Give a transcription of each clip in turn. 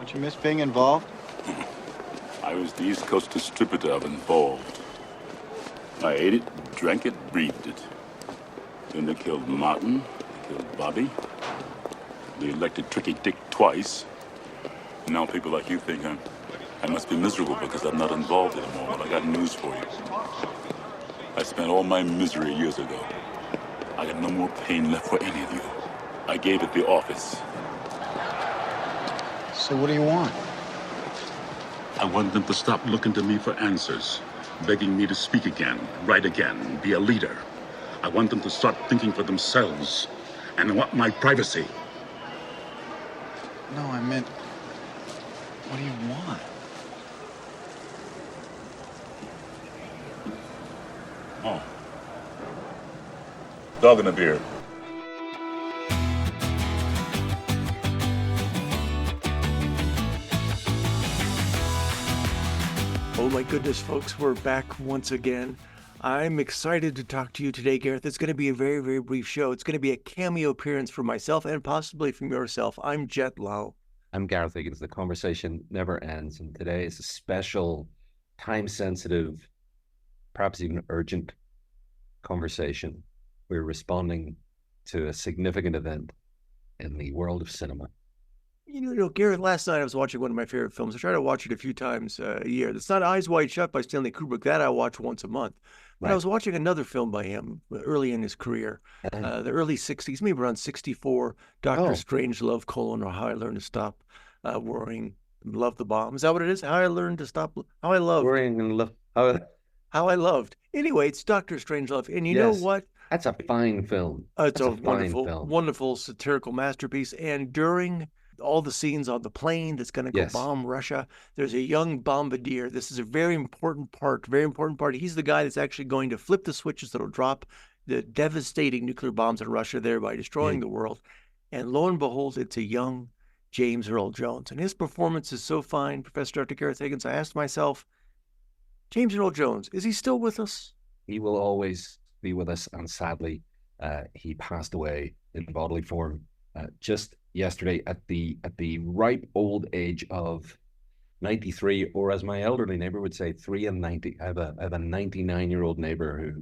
Don't you miss being involved? I was the East Coast distributor of Involved. I ate it, drank it, breathed it. Then they killed Martin, they killed Bobby. They elected Tricky Dick twice. Now people like you think I must be miserable because I'm not involved anymore. Well, I got news for you. I spent all my misery years ago. I got no more pain left for any of you. I gave it the office. So what do you want? I want them to stop looking to me for answers, begging me to speak again, write again, be a leader. I want them to start thinking for themselves, and I want my privacy. No, I meant, what do you want? Oh. Dog and a beer. Oh my goodness, folks, we're back once again. I'm excited to talk to you today, Gareth. It's going to be a very, very brief show. It's going to be a cameo appearance from myself and possibly from yourself. I'm Jett Lau. I'm Gareth Higgins. The conversation never ends, and today is a special, time-sensitive, perhaps even urgent conversation. We're responding to a significant event in the world of cinema. You know, Gareth, last night I was watching one of my favorite films. I try to watch it a few times a year. It's not Eyes Wide Shut by Stanley Kubrick. That I watch once a month. But Right. I was watching another film by him early in his career, the early 60s, maybe around 64, Dr. Strangelove, or How I Learned to Stop Worrying, Love the Bomb. Is that what it is? How I Learned to Stop, How I Loved. Worrying and love. How I Loved. Anyway, it's Dr. Strangelove. And you know Yes. what? That's a fine film. It's That's a fine wonderful, film. wonderful satirical masterpiece. And during all the scenes on the plane that's going to go Yes. bomb Russia, there's a young bombardier. This is a very important part, very important part. He's the guy that's actually going to flip the switches that'll drop the devastating nuclear bombs in Russia, thereby destroying the world. And lo and behold, it's a young James Earl Jones. And his performance is so fine, Professor Dr. Gareth Higgins. I asked myself, James Earl Jones, is he still with us? He will always be with us, and sadly, he passed away in bodily form just yesterday at the ripe old age of 93, or as my elderly neighbor would say, 3 and 90. I have a 99-year-old neighbor who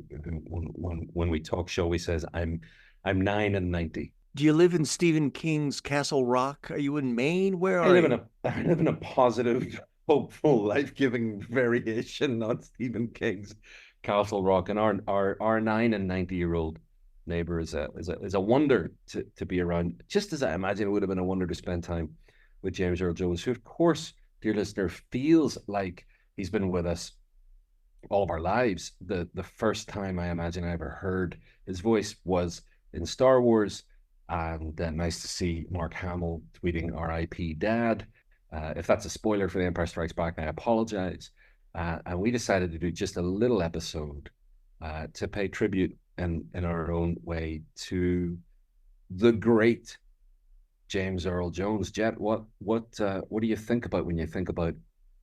when we talk show, he says, I'm 9 and 90. Do you live in Stephen King's Castle Rock? Are you in Maine? Where are you? I live in a positive, hopeful, life-giving variation on Stephen King's Castle Rock, and our 9 and 90-year-old neighbor is a wonder to be around, just as I imagine it would have been a wonder to spend time with James Earl Jones, who, of course, dear listener, feels like he's been with us all of our lives. The first time I imagine I ever heard his voice was in Star Wars, and nice to see Mark Hamill tweeting "R.I.P. Dad." If that's a spoiler for The Empire Strikes Back, I apologize. And we decided to do just a little episode to pay tribute in our own way to the great James Earl Jones. Jett, what do you think about when you think about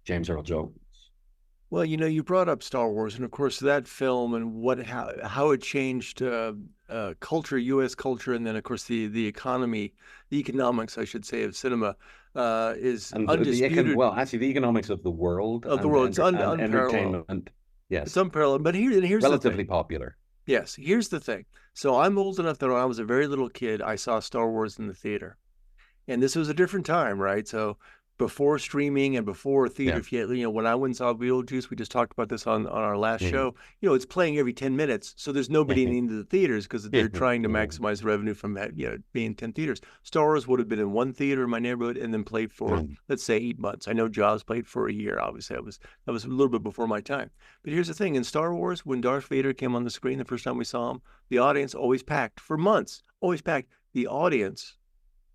James Earl Jones? Well, you know, you brought up Star Wars, and of course that film and how it changed culture, U.S. culture, and then of course the economics, I should say, of cinema is And undisputed. the economics of the world It's unparalleled. entertainment. Yes, It's unparalleled. But here's relatively the thing. popular. Yes, here's the thing. So I'm old enough that when I was a very little kid, I saw Star Wars in the theater, and this was a different time, right? So before streaming and before theater, when I went and saw Beetlejuice, we just talked about this on our last show, it's playing every 10 minutes. So there's nobody into the theaters because they're trying to maximize revenue from being 10 theaters. Star Wars would have been in one theater in my neighborhood and then played for, let's say, 8 months. I know Jaws played for a year. Obviously, that was a little bit before my time. But here's the thing. In Star Wars, when Darth Vader came on the screen the first time we saw him, the audience always packed for months, always packed. The audience,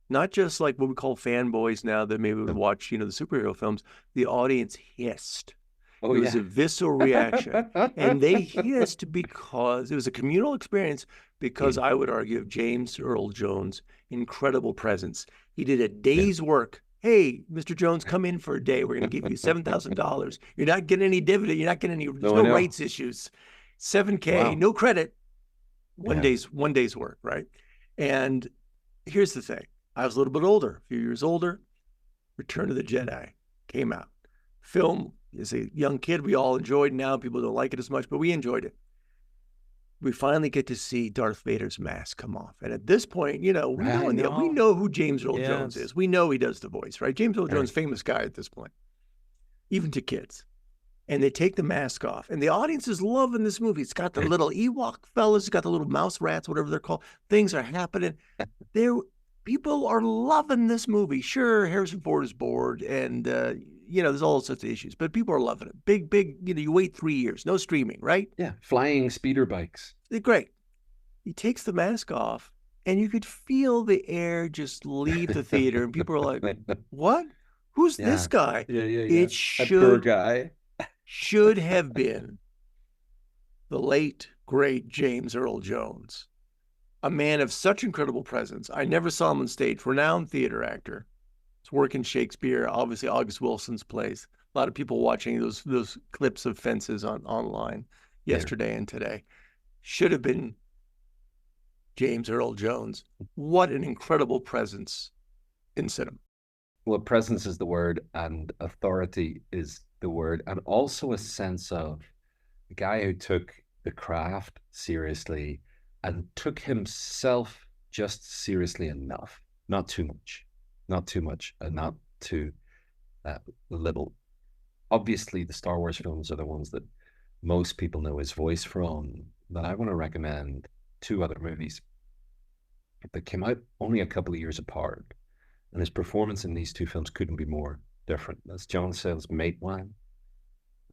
not just like what we call fanboys now that maybe would watch, the superhero films. The audience hissed. It was a visceral reaction. And they hissed because it was a communal experience because I would argue of James Earl Jones' incredible presence. He did a day's work. Hey, Mr. Jones, come in for a day. We're going to give you $7,000. You're not getting any dividend. You're not getting any no rights issues. $7,000, no credit. One day's work, right? And here's the thing. I was a little bit older, a few years older. Return of the Jedi came out. Film, as a young kid, we all enjoyed. Now people don't like it as much, but we enjoyed it. We finally get to see Darth Vader's mask come off. And at this point, we know who James Earl Jones is. We know he does the voice, right? James Earl Jones, famous guy at this point, even to kids. And they take the mask off. And the audience is loving this movie. It's got the little Ewok fellas. It's got the little mouse rats, whatever they're called. Things are happening. People are loving this movie. Sure, Harrison Ford is bored. And, there's all sorts of issues. But people are loving it. Big, you wait 3 years. No streaming, right? Yeah, flying speeder bikes. They're great. He takes the mask off. And you could feel the air just leave the theater. And people are like, what? Who's this guy? Yeah. It That poor guy. should have been the late, great James Earl Jones, a man of such incredible presence. I never saw him on stage, renowned theater actor. He's working Shakespeare, obviously August Wilson's plays. A lot of people watching those clips of Fences online yesterday and today. Should have been James Earl Jones. What an incredible presence in cinema. Well, presence is the word, and authority is the word, and also a sense of a guy who took the craft seriously and took himself just seriously enough, not too much, and not too little. Obviously, the Star Wars films are the ones that most people know his voice from, but I want to recommend two other movies that came out only a couple of years apart. And his performance in these two films couldn't be more different. That's John Sayles' Matewan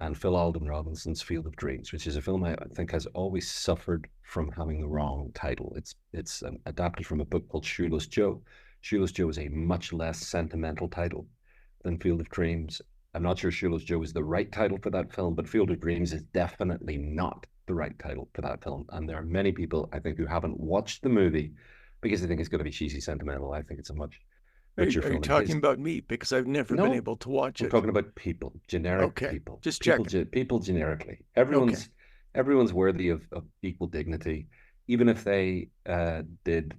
and Phil Alden Robinson's Field of Dreams, which is a film I think has always suffered from having the wrong title. It's adapted from a book called Shoeless Joe. Shoeless Joe is a much less sentimental title than Field of Dreams. I'm not sure Shoeless Joe is the right title for that film, but Field of Dreams is definitely not the right title for that film. And there are many people, I think, who haven't watched the movie because they think it's going to be cheesy sentimental. I think it's a much Are you talking about me? Because I've never been able to watch it. I'm talking about people, generic people. Just people generically. Everyone's worthy of equal dignity, even if they did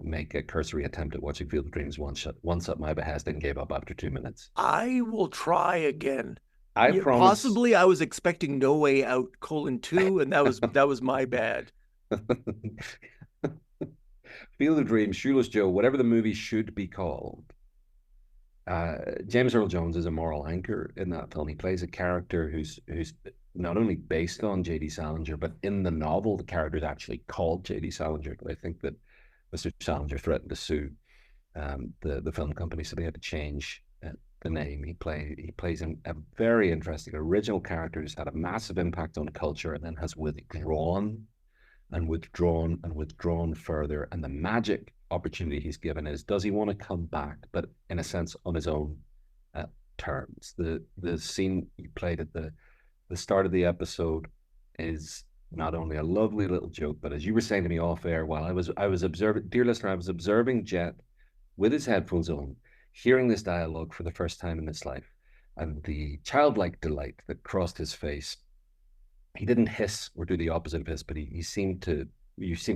make a cursory attempt at watching Field of Dreams once at my behest and gave up after 2 minutes. I will try again. I promise. Possibly, I was expecting No Way Out: 2, and that was my bad. Field of Dreams, Shoeless Joe, whatever the movie should be called. James Earl Jones is a moral anchor in that film. He plays a character who's not only based on J.D. Salinger, but in the novel, the character is actually called J.D. Salinger. But I think that Mr. Salinger threatened to sue the film company, so they had to change the name. He plays a very interesting, original character who's had a massive impact on culture and then has withdrawn further. And the magic opportunity he's given is, does he want to come back, but in a sense on his own terms? The scene you played at the start of the episode is not only a lovely little joke, but as you were saying to me off air while I was observing, dear listener, I was observing Jett with his headphones on, hearing this dialogue for the first time in his life, and the childlike delight that crossed his face. He didn't hiss or do the opposite of hiss, but you seemed to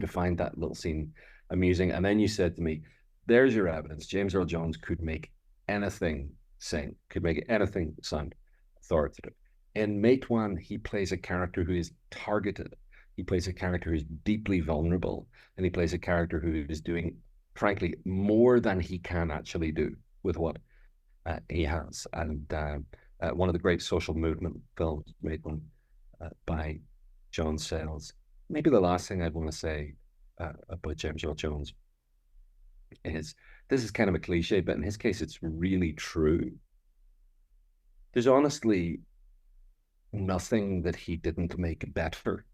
find that little scene amusing. And then you said to me, there's your evidence. James Earl Jones could make anything sing, could make anything sound authoritative. In Matewan, he plays a character who is targeted. He plays a character who is deeply vulnerable, and he plays a character who is doing, frankly, more than he can actually do with what he has. And one of the great social movement films, Matewan, by John Sayles. Maybe the last thing I'd want to say about James Earl Jones is, this is kind of a cliche, but in his case, it's really true. There's honestly nothing that he didn't make better.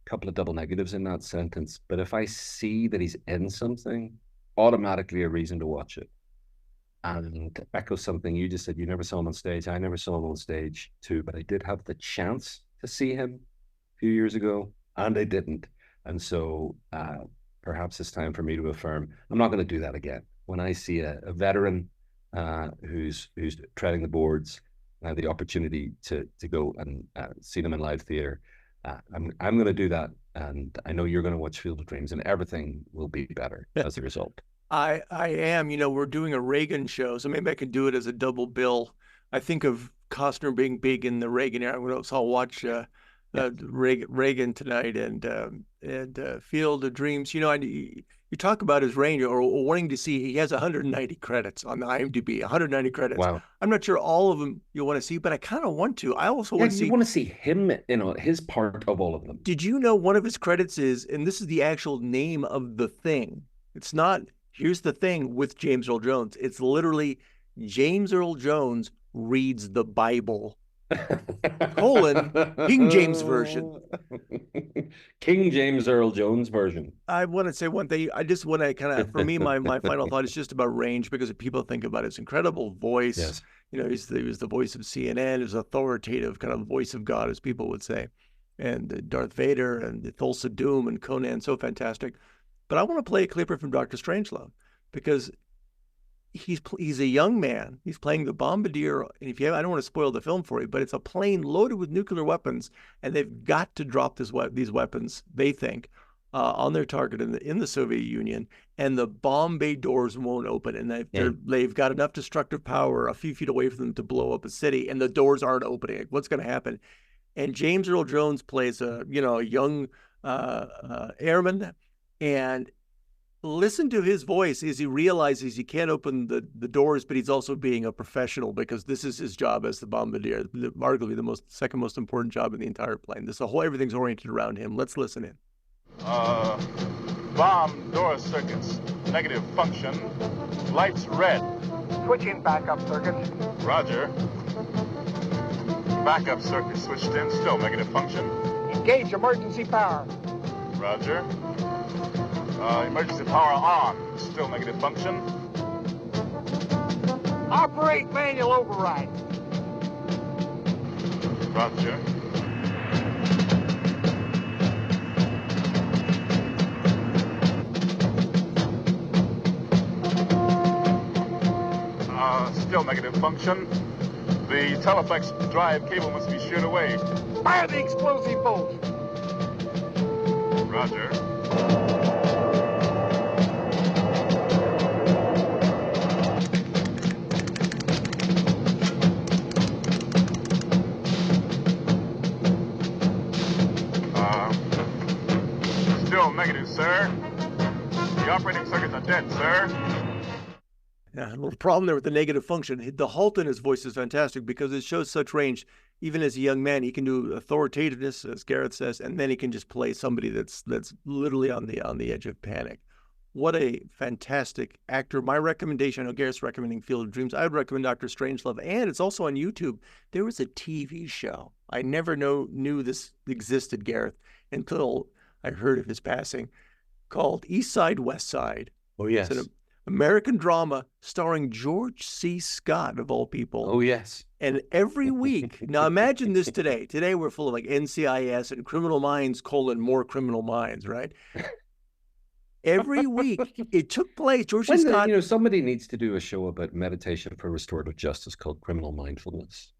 A couple of double negatives in that sentence, but if I see that he's in something, automatically a reason to watch it. And to echo something you just said, you never saw him on stage. I never saw him on stage too, but I did have the chance to see him a few years ago, and I didn't. And so perhaps it's time for me to affirm I'm not going to do that again. When I see a veteran who's treading the boards, the opportunity to go and see them in live theater, I'm going to do that. And I know you're going to watch Field of Dreams, and everything will be better as a result. I am. We're doing a Reagan show, so maybe I could do it as a double bill. I think of Costner being big in the Reagan era, so I'll watch Reagan tonight and Field of Dreams. You talk about his range or wanting to see. He has 190 credits on the IMDb. 190 credits. Wow. I'm not sure all of them you want to see, but I kind of want to. I also Yeah, want to you see. want to see him, his part of all of them. Did you know one of his credits is, and this is the actual name of the thing. It's not, here's the thing with James Earl Jones. It's literally James Earl Jones reads the Bible, King James Version. King James Earl Jones version. I want to say one thing. I just want to kind of, for me, my final thought is just about range, because people think about his incredible voice. Yes. He was the voice of CNN, his authoritative kind of voice of God, as people would say, and Darth Vader and Thulsa Doom and Conan, so fantastic. But I want to play a clipper from Dr. Strangelove, because he's a young man. He's playing the bombardier. And I don't want to spoil the film for you, but it's a plane loaded with nuclear weapons, and they've got to drop these weapons, they think, on their target in the Soviet Union, and the bomb bay doors won't open, and they've got enough destructive power a few feet away from them to blow up a city, and the doors aren't opening. What's going to happen? And James Earl Jones plays a young airman, and listen to his voice as he realizes he can't open the doors, but he's also being a professional, because this is his job as the bombardier, arguably the second most important job in the entire plane. Everything's oriented around him. Let's listen in. Bomb door circuits, negative function, lights red. Switching backup circuits. Roger. Backup circuit switched in, still negative function. Engage emergency power. Roger. Emergency power on, still negative function. Operate manual override. Roger. Still negative function. The Teleflex drive cable must be sheared away. Fire the explosive bolt. Roger. Still negative, sir. The operating circuits are dead, sir. Yeah, a little problem there with the negative function. The halt in his voice is fantastic, because it shows such range. Even as a young man, he can do authoritativeness, as Gareth says, and then he can just play somebody that's literally on the edge of panic. What a fantastic actor. My recommendation, I know Gareth's recommending Field of Dreams. I would recommend Dr. Strangelove, and it's also on YouTube. There was a TV show. I never knew this existed, Gareth, until I heard of his passing, called Eastside, Westside. Oh, yes. It's an American drama starring George C. Scott, of all people. Oh, yes. And every week, now imagine this today. Today we're full of like NCIS and Criminal Minds, more Criminal Minds, right? Every week it took place. George C. Scott. Somebody needs to do a show about meditation for restorative justice called Criminal Mindfulness.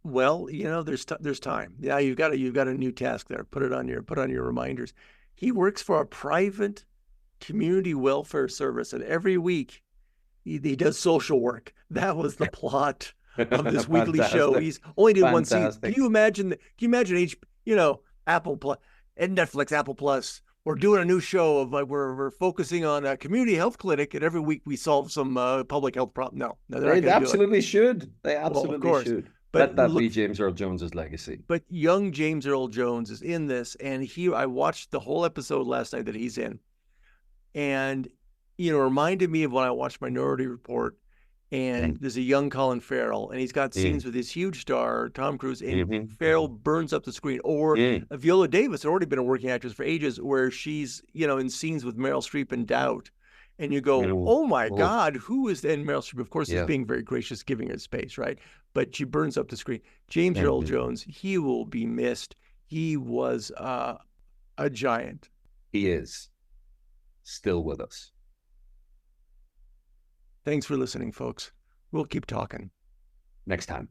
Well, there's time. Yeah, you've got a new task there. Put on your reminders. He works for a private community welfare service, and every week he does social work. That was the plot of this weekly show. He's only did one season. Can you imagine Apple Plus and Netflix, Apple Plus, we're doing a new show of we're focusing on a community health clinic, and every week we solve some public health problem. No, they absolutely should. They absolutely should. But let that be James Earl Jones's legacy. But young James Earl Jones is in this, and I watched the whole episode last night that he's in. And, reminded me of when I watched Minority Report, and there's a young Colin Farrell, and he's got scenes with this huge star, Tom Cruise, and Farrell burns up the screen. Or Viola Davis had already been a working actress for ages, where she's, in scenes with Meryl Streep in Doubt. And you go, oh my God, who is then Meryl Streep? Of course, is being very gracious, giving her space, right? But she burns up the screen. James Earl Jones, he will be missed. He was a giant. He is. Still with us. Thanks for listening, folks. We'll keep talking next time.